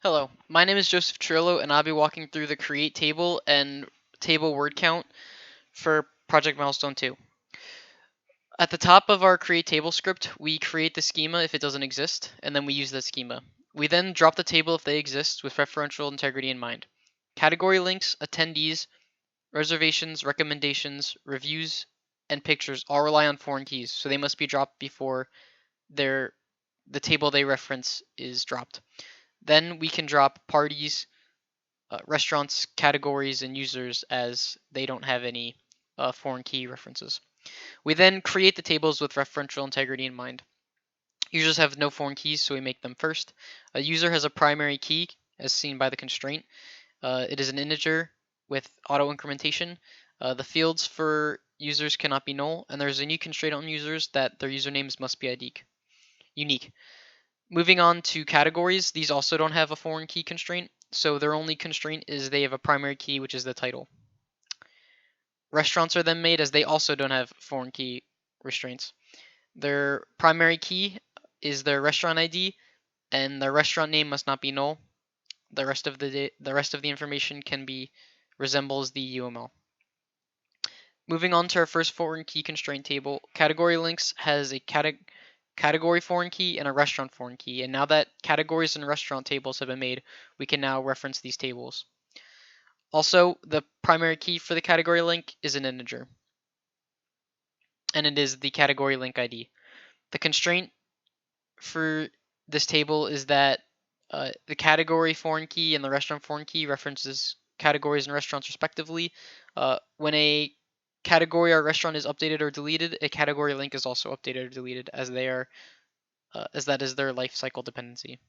Hello, my name is Joseph Trillo, and I'll be walking through the create table and table word count for project milestone 2. At the top of our create table script, we create the schema if it doesn't exist, and then we use that schema. We then drop the table if they exist with referential integrity in mind. Category links, attendees, reservations, recommendations, reviews, and pictures all rely on foreign keys, so they must be dropped before the table they reference is dropped. Then we can drop parties, restaurants, categories, and users as they don't have any foreign key references. We then create the tables with referential integrity in mind. Users have no foreign keys, so we make them first. A user has a primary key, as seen by the constraint. It is an integer with auto incrementation. The fields for users cannot be null, and there's a new constraint on users that their usernames must be unique. Moving on to categories, these also don't have a foreign key constraint, so their only constraint is they have a primary key, which is the title. Restaurants are then made as they also don't have foreign key restraints. Their primary key is their restaurant ID, and their restaurant name must not be null. The rest of the information can be resembles the UML. Moving on to our first foreign key constraint table, category links has a category foreign key and a restaurant foreign key. And now that categories and restaurant tables have been made, we can now reference these tables. Also, the primary key for the category link is an integer, and it is the category link ID. The constraint for this table is that the category foreign key and the restaurant foreign key references categories and restaurants respectively. When a category or restaurant is updated or deleted, a category link is also updated or deleted as that is their life cycle dependency.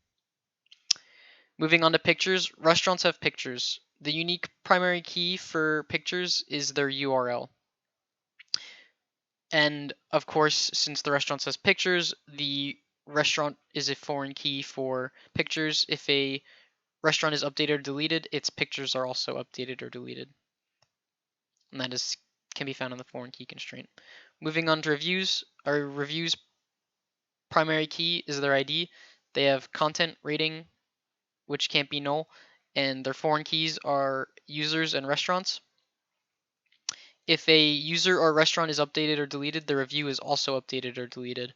Moving on to pictures, restaurants have pictures. The unique primary key for pictures is their URL. And of course, since the restaurant says pictures, the restaurant is a foreign key for pictures. If a restaurant is updated or deleted, its pictures are also updated or deleted. And that can be found in the foreign key constraint. Moving on to reviews, our reviews primary key is their ID. They have content, rating, which can't be null, and their foreign keys are users and restaurants. If a user or restaurant is updated or deleted, the review is also updated or deleted,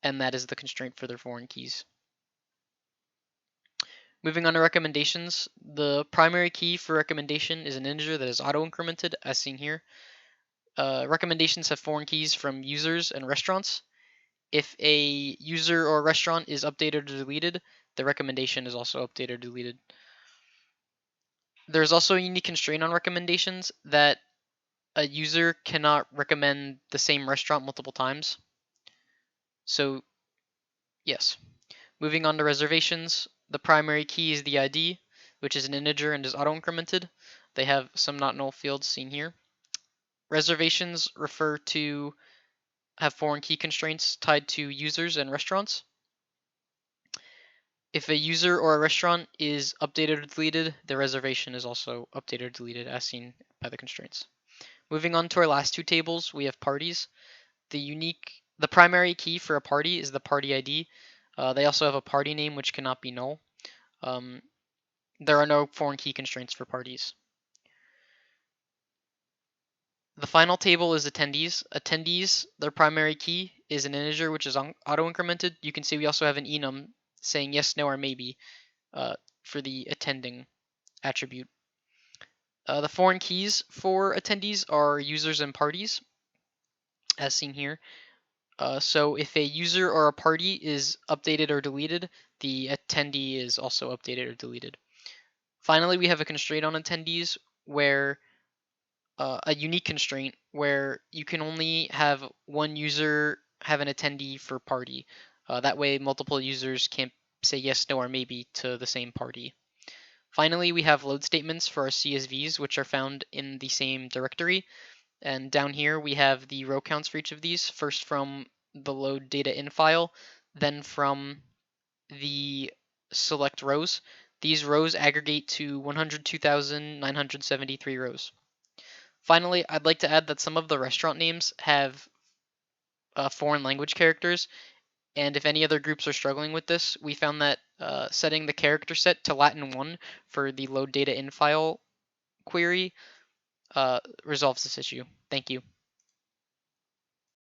and that is the constraint for their foreign keys. Moving on to recommendations, the primary key for recommendation is an integer that is auto-incremented, as seen here. Recommendations have foreign keys from users and restaurants. If a user or restaurant is updated or deleted, the recommendation is also updated or deleted. There's also a unique constraint on recommendations that a user cannot recommend the same restaurant multiple times. So, yes. Moving on to reservations, the primary key is the ID, which is an integer and is auto-incremented. They have some not null fields seen here. Reservations have foreign key constraints tied to users and restaurants. If a user or a restaurant is updated or deleted, the reservation is also updated or deleted as seen by the constraints. Moving on to our last two tables, we have parties. The primary key for a party is the party ID. They also have a party name which cannot be null. There are no foreign key constraints for parties. The final table is attendees. Attendees, their primary key is an integer which is auto-incremented. You can see we also have an enum saying yes, no, or maybe for the attending attribute. The foreign keys for attendees are users and parties, as seen here. So if a user or a party is updated or deleted, the attendee is also updated or deleted. Finally, we have a constraint on attendees where a unique constraint where you can only have one user have an attendee for party. That way, multiple users can't say yes, no, or maybe to the same party. Finally, we have load statements for our CSVs, which are found in the same directory. And down here, we have the row counts for each of these, first from the load data in file, then from the select rows. These rows aggregate to 102,973 rows. Finally, I'd like to add that some of the restaurant names have foreign language characters, and if any other groups are struggling with this, we found that setting the character set to Latin 1 for the load data in file query resolves this issue. Thank you.